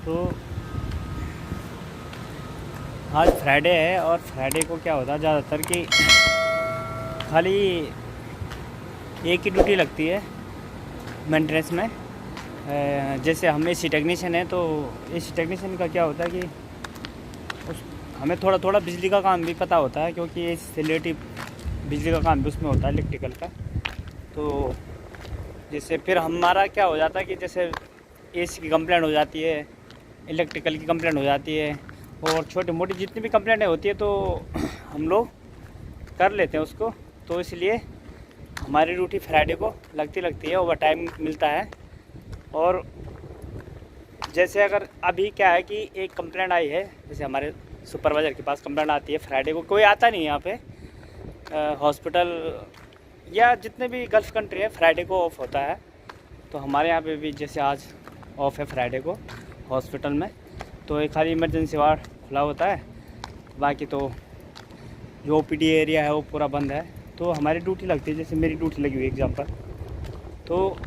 तो आज फ्राइडे है और फ्राइडे को क्या होता है ज़्यादातर कि खाली एक ही ड्यूटी लगती है मेंटेनेंस में। जैसे हम एसी टेक्नीशियन हैं तो एसी टेक्नीशियन का क्या होता है कि हमें थोड़ा थोड़ा बिजली का काम भी पता होता है, क्योंकि एसी से रिलेटिव बिजली का काम भी उसमें होता है, इलेक्ट्रिकल का। तो जैसे फिर हमारा क्या हो जाता है कि जैसे एसी की कंप्लेंट हो जाती है, इलेक्ट्रिकल की कंप्लेंट हो जाती है, और छोटी मोटी जितनी भी कंप्लेंटें होती है तो हम लोग कर लेते हैं उसको। तो इसलिए हमारी ड्यूटी फ्राइडे को लगती है, ओवर टाइम मिलता है। और जैसे अगर अभी क्या है कि एक कंप्लेंट आई है, जैसे हमारे सुपरवाइज़र के पास कंप्लेंट आती है फ्राइडे को, कोई आता नहीं यहाँ पे हॉस्पिटल या जितने भी गल्फ़ कंट्री है फ्राइडे को ऑफ होता है। तो हमारे यहाँ पे भी जैसे आज ऑफ है फ्राइडे को हॉस्पिटल में, तो एक खाली इमरजेंसी वार्ड खुला होता है, बाकी तो जो ओपीडी एरिया है वो पूरा बंद है। तो हमारी ड्यूटी लगती है, जैसे मेरी ड्यूटी लगी हुई एग्जाम्पल। तो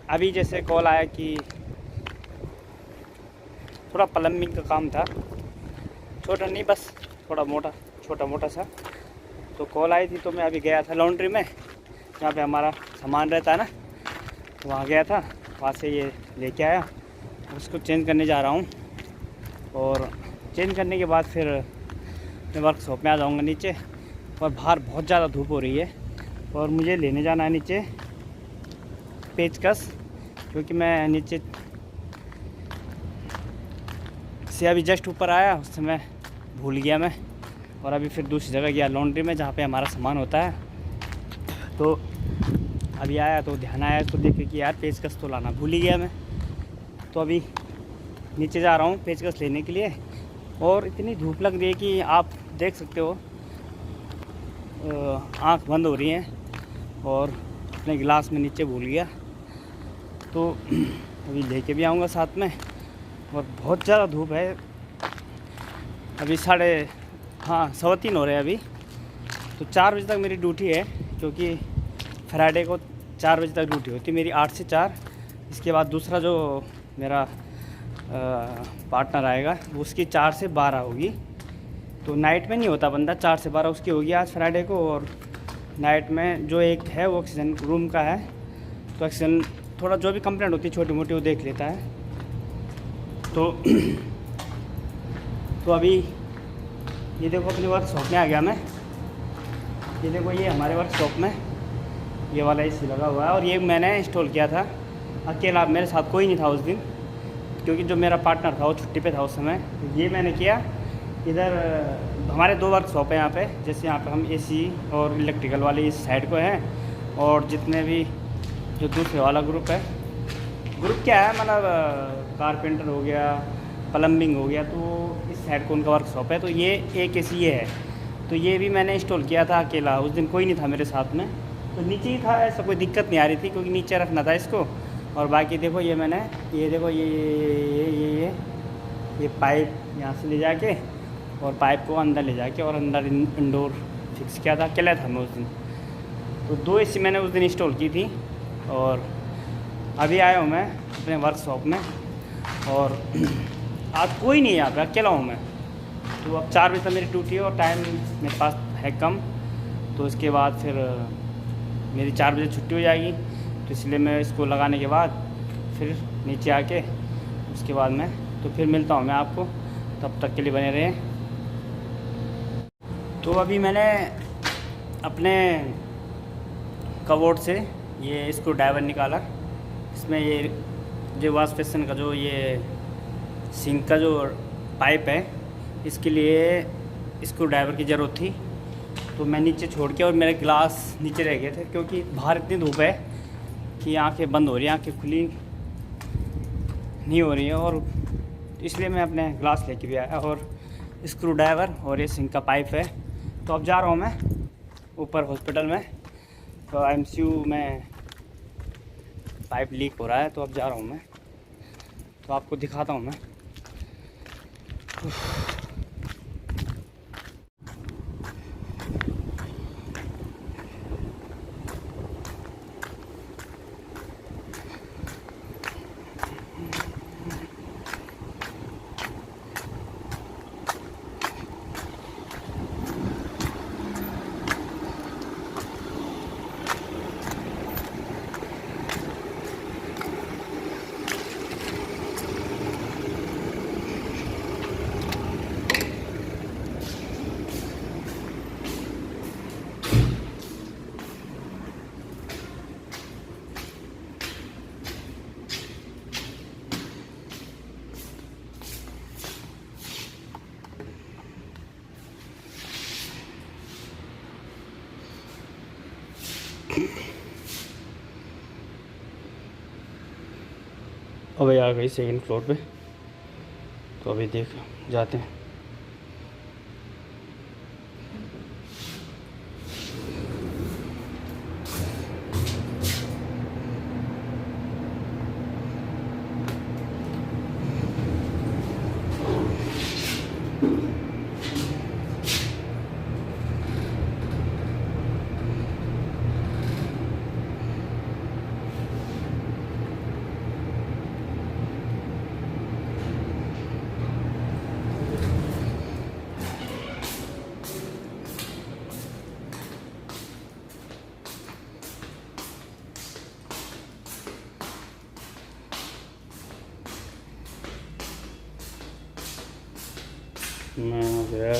अभी जैसे कॉल आया कि थोड़ा प्लम्बिंग का काम था, छोटा नहीं बस छोटा मोटा सा। तो कॉल आई थी तो मैं अभी गया था लॉन्ड्री में, जहाँ पे हमारा सामान रहता है ना, तो वहाँ गया था। वहाँ से ये लेके आया, उसको चेंज करने जा रहा हूँ। और चेंज करने के बाद फिर मैं वर्कशॉप में आ जाऊँगा नीचे। और बाहर बहुत ज़्यादा धूप हो रही है और मुझे लेने जाना है नीचे पेचकस, क्योंकि मैं नीचे से अभी जस्ट ऊपर आया, उस समय भूल गया मैं। और अभी फिर दूसरी जगह गया लॉन्ड्री में, जहाँ पे हमारा सामान होता है। तो अभी आया तो ध्यान आया तो देखे कि यार पेचकस तो लाना भूल ही गया मैं। तो अभी नीचे जा रहा हूँ पेचकस लेने के लिए। और इतनी धूप लग रही है कि आप देख सकते हो, आँख बंद हो रही हैं। और अपने गिलास में नीचे भूल गया, तो अभी लेके भी आऊँगा साथ में। और बहुत ज़्यादा धूप है, अभी 3:30 हो रहे हैं अभी। तो 4 बजे तक मेरी ड्यूटी है, क्योंकि फ्राइडे को 4 बजे तक ड्यूटी होती है मेरी, 8 से 4। इसके बाद दूसरा जो मेरा पार्टनर आएगा उसकी 4 से 12 होगी। तो नाइट में नहीं होता बंदा, 4 से 12 उसकी होगी आज फ्राइडे को। और नाइट में जो एक है वो ऑक्सीजन रूम का है, तो ऑक्सीजन थोड़ा जो भी कंप्लेंट होती है छोटी मोटी वो देख लेता है। तो अभी ये देखो अपनी वर्कशॉप में आ गया मैं। ये देखो ये हमारे वर्कशॉप में ये वाला एसी लगा हुआ है, और ये मैंने इंस्टॉल किया था अकेला, मेरे साथ कोई नहीं था उस दिन, क्योंकि जो मेरा पार्टनर था वो छुट्टी पे था उस समय। तो ये मैंने किया। इधर हमारे 2 वर्कशॉप है यहाँ पे, जैसे यहाँ पे हम एसी और इलेक्ट्रिकल वाले इस साइड को हैं, और जितने भी जो दूसरे वाला ग्रुप है, ग्रुप क्या है मतलब कारपेंटर हो गया, प्लम्बिंग हो गया, तो इस साइड को उनका वर्कशॉप है। तो ये एक एसी ये है, तो ये भी मैंने इंस्टॉल किया था अकेला, उस दिन कोई नहीं था मेरे साथ में, तो नीचे ही था। ऐसा कोई दिक्कत नहीं आ रही थी, क्योंकि नीचे रखना था इसको। और बाकी देखो ये मैंने ये देखो ये पाइप यहाँ से ले जाके और पाइप को अंदर ले जाके और अंदर इंडोर फिक्स किया था, अकेला था मैं उस दिन। तो 2 एसी मैंने उस दिन इंस्टॉल की थी। और अभी आया हूँ मैं अपने वर्कशॉप में, और आज कोई नहीं है यहाँ पे, अकेला हूँ मैं। तो अब 4 बजे तक मेरी ड्यूटी है और टाइम मेरे पास है कम, तो इसके बाद फिर मेरी 4 बजे छुट्टी हो जाएगी। तो इसलिए मैं इसको लगाने के बाद फिर नीचे आके उसके बाद मैं तो फिर मिलता हूँ मैं आपको, तब तक के लिए बने रहें। तो अभी मैंने अपने कबोर्ड से ये स्क्रू ड्राइवर निकाला। इसमें ये जो वॉश बेसिन का जो ये सिंक का जो पाइप है, इसके लिए स्क्रू ड्राइवर की ज़रूरत थी। तो मैं नीचे छोड़ के, और मेरे गिलास नीचे रह गए थे, क्योंकि बाहर इतनी धूप है कि आंखें बंद हो रही हैं, आंखें खुली नहीं हो रही है। और इसलिए मैं अपने गिलास लेके भी आया, और स्क्रू ड्राइवर और ये सिंक का पाइप है। तो अब जा रहा हूँ मैं ऊपर हॉस्पिटल में, तो IMCU में पाइप लीक हो रहा है, तो अब जा रहा हूँ मैं, तो आपको दिखाता हूँ मैं। अभी आ गई सेकंड फ्लोर पे, तो अभी देख जाते हैं। मैं आ गया।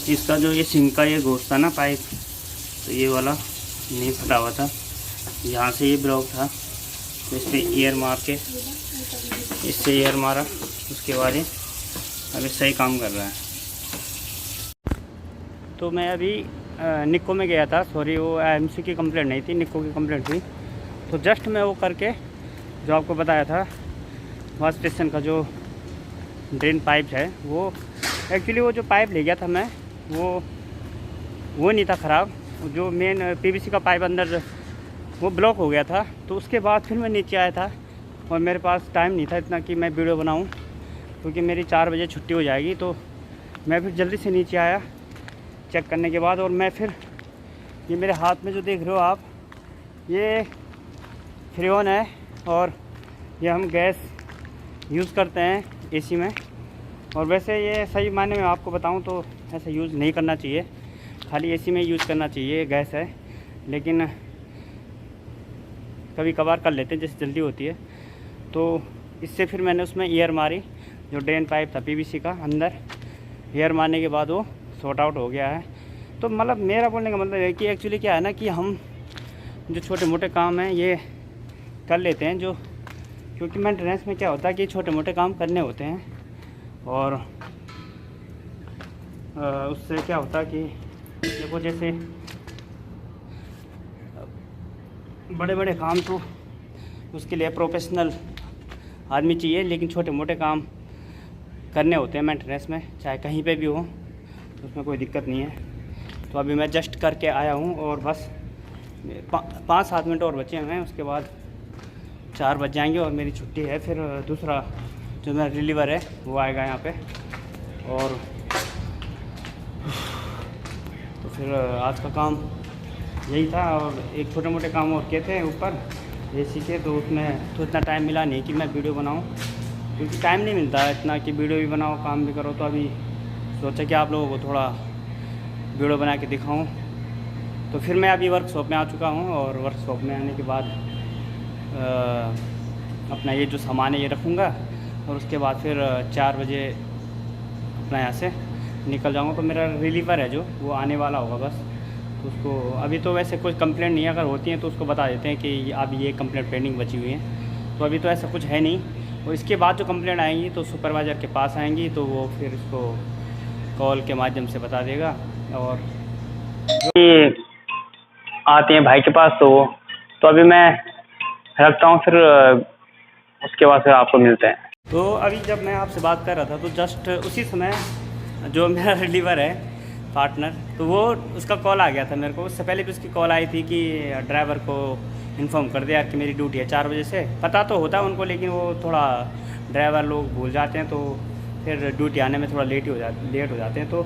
इसका जो ये सिंक का ये गोश्त था ना पाइप, तो ये वाला नहीं फटा हुआ था, यहाँ से ये ब्लॉक था, तो इस पर एयर मार के इससे एयर मारा, उसके बाद ये अभी सही काम कर रहा है। तो मैं अभी निक्को में गया था, सॉरी वो एमसी की कंप्लेंट नहीं थी, निक्को की कंप्लेंट थी। तो जस्ट मैं वो करके जो आपको बताया था वॉश स्टेशन का जो ड्रेन पाइप है, वो एक्चुअली वो जो पाइप ले गया था मैं, वो नहीं था ख़राब, जो मेन पीवीसी का पाइप अंदर वो ब्लॉक हो गया था। तो उसके बाद फिर मैं नीचे आया था और मेरे पास टाइम नहीं था इतना कि मैं वीडियो बनाऊं, क्योंकि मेरी 4 बजे छुट्टी हो जाएगी। तो मैं फिर जल्दी से नीचे आया चेक करने के बाद, और मैं फिर ये मेरे हाथ में जो देख रहे हो आप, ये फ्रीऑन है और ये हम गैस यूज़ करते हैं एसी में। और वैसे ये सही मायने में आपको बताऊं तो ऐसा यूज़ नहीं करना चाहिए, खाली एसी में यूज़ करना चाहिए, गैस है। लेकिन कभी कभार कर लेते हैं जैसे जल्दी होती है। तो इससे फिर मैंने उसमें एयर मारी, जो ड्रेन पाइप था पीवीसी का, अंदर एयर मारने के बाद वो सॉर्ट आउट हो गया है। तो मतलब मेरा बोलने का मतलब है कि एक्चुअली क्या है ना, कि हम जो छोटे मोटे काम हैं ये कर लेते हैं, जो क्योंकि मेंटेनेंस में क्या होता है कि छोटे मोटे काम करने होते हैं, और उससे क्या होता है कि देखो जैसे बड़े बड़े काम तो उसके लिए प्रोफेशनल आदमी चाहिए, लेकिन छोटे मोटे काम करने होते हैं मेंटेनेंस में, चाहे कहीं पे भी हो, तो उसमें कोई दिक्कत नहीं है। तो अभी मैं जस्ट करके आया हूँ और बस 5-7 मिनट और बचे हैं, उसके बाद 4 बज जाएंगे और मेरी छुट्टी है। फिर दूसरा जो मेरा डिलीवर है वो आएगा यहाँ पे, और तो फिर आज का काम यही था। और एक छोटे मोटे काम और किए थे ऊपर एसी के, तो उसमें तो इतना टाइम मिला नहीं कि मैं वीडियो बनाऊं, क्योंकि टाइम नहीं मिलता है इतना कि वीडियो भी बनाओ काम भी करो। तो अभी सोचा कि आप लोगों को थोड़ा वीडियो बना के दिखाऊं। तो फिर मैं अभी वर्कशॉप में आ चुका हूं, और वर्कशॉप में आने के बाद अपना ये जो सामान है ये रखूँगा, और उसके बाद फिर 4 बजे अपना यहाँ से निकल जाऊँगा। तो मेरा रिलीवर है जो वो आने वाला होगा बस, तो उसको अभी तो वैसे कोई कंप्लेंट नहीं है, अगर होती है तो उसको बता देते हैं कि अब ये कंप्लेंट पेंडिंग बची हुई है। तो अभी तो ऐसा कुछ है नहीं, और इसके बाद जो कंप्लेंट आएंगी तो सुपरवाइज़र के पास आएंगी, तो वो फिर इसको कॉल के माध्यम से बता देगा। और जो आते हैं भाई के पास, तो अभी मैं रखता हूँ, फिर उसके बाद फिर आपको मिलते हैं। तो अभी जब मैं आपसे बात कर रहा था तो जस्ट उसी समय जो मेरा रिलीवर है पार्टनर, तो वो उसका कॉल आ गया था मेरे को। उससे पहले भी उसकी कॉल आई थी कि ड्राइवर को इन्फॉर्म कर दे यार कि मेरी ड्यूटी है 4 बजे से। पता तो होता है उनको, लेकिन वो थोड़ा ड्राइवर लोग भूल जाते हैं, तो फिर ड्यूटी आने में थोड़ा लेट हो जाते हैं। तो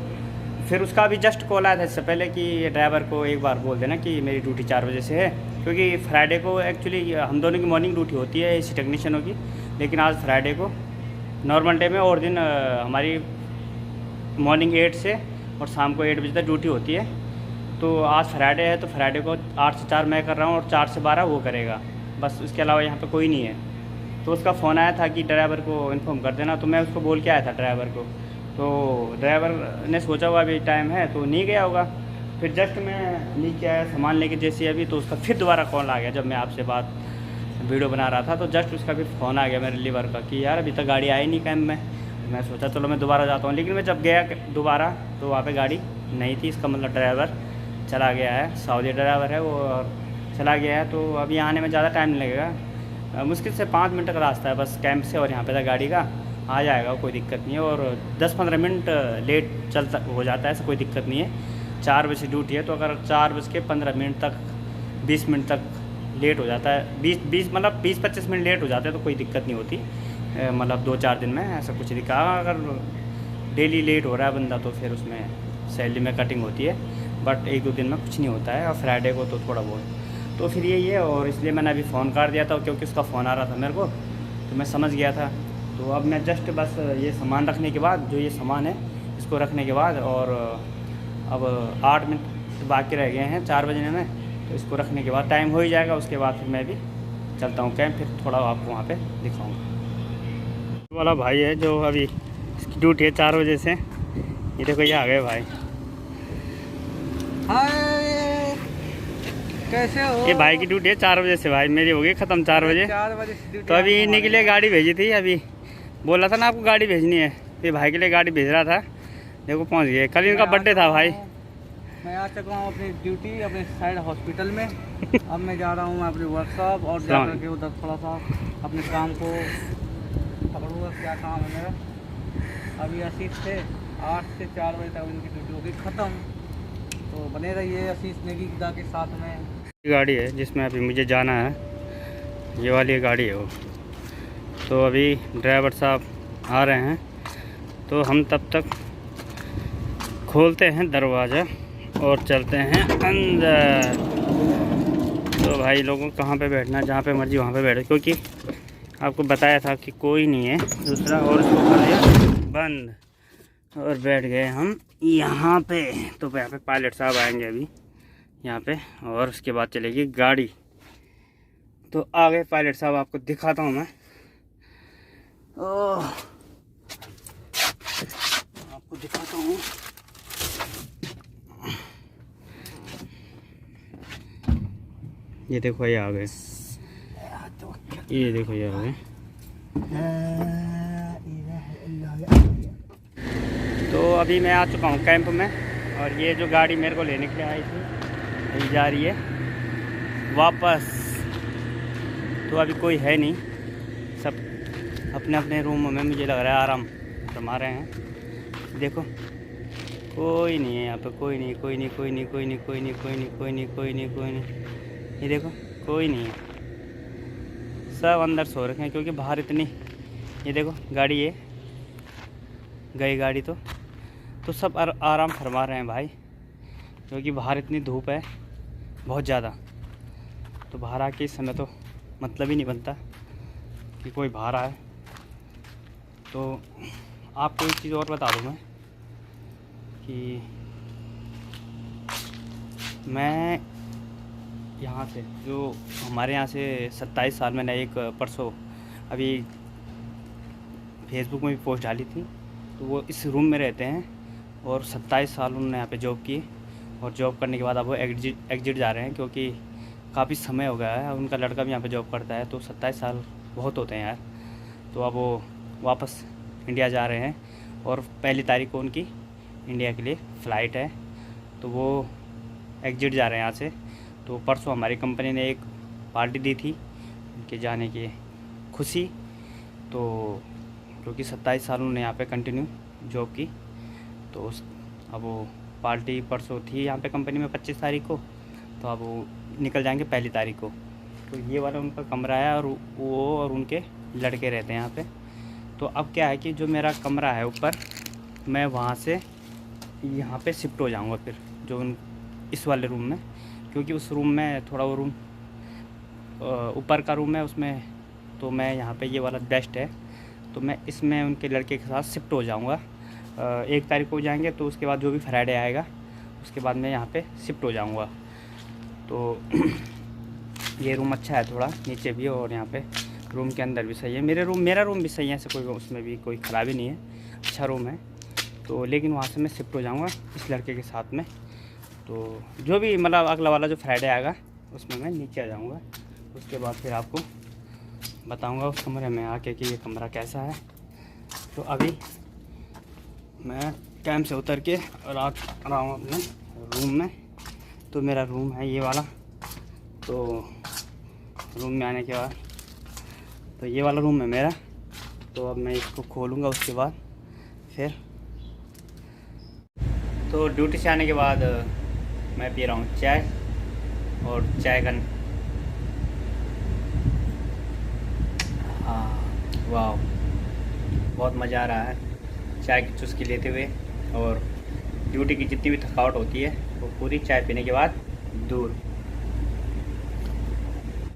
फिर उसका अभी जस्ट कॉल आया था इससे पहले कि ड्राइवर को एक बार बोल देना कि मेरी ड्यूटी 4 बजे से है, क्योंकि फ्राइडे को एक्चुअली हम दोनों की मॉर्निंग ड्यूटी होती है एसी टेक्नीशियनों की, लेकिन आज फ्राइडे को नॉर्मल डे में, और दिन हमारी मॉर्निंग 8 से और शाम को 8 बजे तक ड्यूटी होती है। तो आज फ्राइडे है, तो फ्राइडे को 8 से 4 मैं कर रहा हूँ और 4 से 12 वो करेगा, बस उसके अलावा यहाँ पे कोई नहीं है। तो उसका फ़ोन आया था कि ड्राइवर को इन्फॉर्म कर देना, तो मैं उसको बोल के आया था ड्राइवर को। तो ड्राइवर ने सोचा हुआ अभी टाइम है तो नहीं गया होगा, फिर जस्ट मैं नीचे आया सामान लेके जैसे अभी, तो उसका फिर दोबारा कॉल आ गया। जब मैं आपसे बात वीडियो बना रहा था तो जस्ट उसका फिर फ़ोन आ गया मेरे लीवर का कि यार अभी तक गाड़ी आई नहीं कैंप में। मैं सोचा चलो मैं दोबारा जाता हूँ, लेकिन मैं जब गया दोबारा तो वहाँ पे गाड़ी नहीं थी। इसका मतलब ड्राइवर चला गया है, सऊदी ड्राइवर है वो, और चला गया है। तो अभी आने में ज़्यादा टाइम नहीं लगेगा, मुश्किल से 5 मिनट का रास्ता है बस कैंप से और यहाँ पे तक गाड़ी का। आ जाएगा, कोई दिक्कत नहीं है। और 10-15 मिनट लेट चलता हो जाता है, ऐसा कोई दिक्कत नहीं है। 4 बजे ड्यूटी है, तो अगर 4:15 तक 20 मिनट तक लेट हो जाता है, 20 मतलब 20-25 मिनट लेट हो जाते हैं तो कोई दिक्कत नहीं होती। मतलब 2-4 दिन में ऐसा कुछ दिखा। अगर डेली लेट हो रहा है बंदा तो फिर उसमें सैलरी में कटिंग होती है, बट 1-2 दिन में कुछ नहीं होता है, और फ्राइडे को तो थोड़ा बहुत। तो फिर यही है, और इसलिए मैंने अभी फ़ोन कर दिया था क्योंकि उसका फ़ोन आ रहा था मेरे को, तो मैं समझ गया था। तो अब मैं जस्ट बस ये सामान रखने के बाद, जो ये सामान है इसको रखने के बाद, और अब 8 मिनट बाकी रह गए हैं 4 बजने में, तो इसको रखने के बाद टाइम हो ही जाएगा। उसके बाद फिर मैं भी चलता हूँ कैंप, फिर थोड़ा आपको वहाँ पे दिखाऊँगा। वाला भाई है जो अभी इसकी ड्यूटी है 4 बजे से, ये देखो ये आ गए भाई। हाय, कैसे हो? ये भाई की ड्यूटी है 4 बजे से भाई, मेरी हो गई ख़त्म 4 बजे। 4 बजे से ड्यूटी। तो अभी इन्हीं के लिए गाड़ी भेजी थी, अभी बोला था ना आपको गाड़ी भेजनी है, तो भाई के लिए गाड़ी भेज रहा था। देखो पहुंच गए, कल इनका बर्थडे था भाई। मैं आ चुका हूँ अपनी ड्यूटी, अपने साइड हॉस्पिटल में। अब मैं जा रहा हूँ अपने वर्कशॉप, और जा करके उधर थोड़ा सा अपने काम को पकड़ूँगा। क्या काम है मेरा? अभी आशीष थे 8 से 4 बजे तक उनकी ड्यूटी होगी ख़त्म। तो बने रहिए आशीष नेगी के साथ में। गाड़ी है जिसमें अभी मुझे जाना है, ये वाली गाड़ी है वो। तो अभी ड्राइवर साहब आ रहे हैं, तो हम तब तक खोलते हैं दरवाज़ा और चलते हैं अंदर। तो भाई लोगों कहाँ पे बैठना, जहाँ पे मर्जी वहाँ पे बैठो, क्योंकि आपको बताया था कि कोई नहीं है दूसरा, और इसको कर दिया बंद और बैठ गए हम यहाँ पे। तो यहाँ पे पायलट साहब आएंगे अभी यहाँ पे, और उसके बाद चलेगी गाड़ी। तो आ गए पायलट साहब, आपको दिखाता हूँ मैं। ओह, आपको दिखाता हूँ। ये देखो ये आ गए, ये देखो ये आ गए। तो अभी मैं आ चुका हूँ कैंप में, और ये जो गाड़ी मेरे को लेने के लिए आई थी ये जा रही है वापस। तो अभी कोई है नहीं, सब अपने अपने रूम में मुझे लग रहा है आराम फरमा रहे हैं। देखो कोई नहीं है यहाँ पे, कोई नहीं, कोई नहीं, कोई नहीं, कोई नहीं, कोई नहीं, कोई नहीं, कोई नहीं, कोई नहीं, कोई नहीं। ये देखो कोई नहीं है, सब अंदर सो रखे हैं, क्योंकि बाहर इतनी, ये देखो गाड़ी है गई गाड़ी, तो सब आराम फरमा रहे हैं भाई, क्योंकि बाहर इतनी धूप है बहुत ज़्यादा। तो बाहर आके इस समय तो मतलब ही नहीं बनता कि कोई बाहर आए। तो आपको एक चीज़ और बता दूँ मैं कि मैं यहाँ से, जो हमारे यहाँ से 27 साल, मैंने एक परसों अभी फेसबुक में भी पोस्ट डाली थी, तो वो इस रूम में रहते हैं और 27 साल उन्होंने यहाँ पे जॉब की, और जॉब करने के बाद अब वो एग्जिट जा रहे हैं, क्योंकि काफ़ी समय हो गया है। उनका लड़का भी यहाँ पे जॉब करता है, तो 27 साल बहुत होते हैं यार। तो अब वो वापस इंडिया जा रहे हैं, और 1 तारीख को उनकी इंडिया के लिए फ़्लाइट है, तो वो एग्जिट जा रहे हैं यहाँ से। तो परसों हमारी कंपनी ने एक पार्टी दी थी उनके जाने की खुशी, तो क्योंकि 27 साल उन्होंने यहाँ पे कंटिन्यू जॉब की, तो अब वो पार्टी परसों थी यहाँ पे कंपनी में 25 तारीख को, तो अब वो निकल जाएंगे 1 तारीख को। तो ये वाला उनका कमरा है, और वो और उनके लड़के रहते हैं यहाँ पे। तो अब क्या है कि जो मेरा कमरा है ऊपर, मैं वहाँ से यहाँ पे शिफ्ट हो जाऊँगा फिर, जो इस वाले रूम में, क्योंकि उस रूम में थोड़ा वो रूम ऊपर का रूम है उसमें, तो मैं यहाँ पे ये वाला बेस्ट है, तो मैं इसमें उनके लड़के के साथ शिफ्ट हो जाऊँगा। 1 तारीख को जाएंगे, तो उसके बाद जो भी फ्राइडे आएगा उसके बाद मैं यहाँ पे शिफ्ट हो जाऊँगा। तो ये रूम अच्छा है थोड़ा, नीचे भी और यहाँ पे रूम के अंदर भी सही है। मेरा रूम भी सही है, ऐसे कोई उसमें भी कोई ख़राबी नहीं है, अच्छा रूम है। तो लेकिन वहाँ से मैं शिफ्ट हो जाऊँगा इस लड़के के साथ में। तो जो भी मतलब अगला वाला जो फ्राइडे आएगा उसमें मैं नीचे आ जाऊँगा। उसके बाद फिर आपको बताऊँगा उस कमरे में आके कि ये कमरा कैसा है। तो अभी मैं कैंप से उतर के और आ रहा हूँ अपने रूम में। तो मेरा रूम है ये वाला। तो रूम में आने के बाद तो ये वाला रूम है मेरा। तो अब मैं इसको खोलूँगा, उसके बाद फिर तो ड्यूटी से आने के बाद मैं पी रहा हूँ चाय। और चाय का वाह, बहुत मज़ा आ रहा है चाय की चुस्की लेते हुए। और ड्यूटी की जितनी भी थकावट होती है वो पूरी चाय पीने के बाद दूर।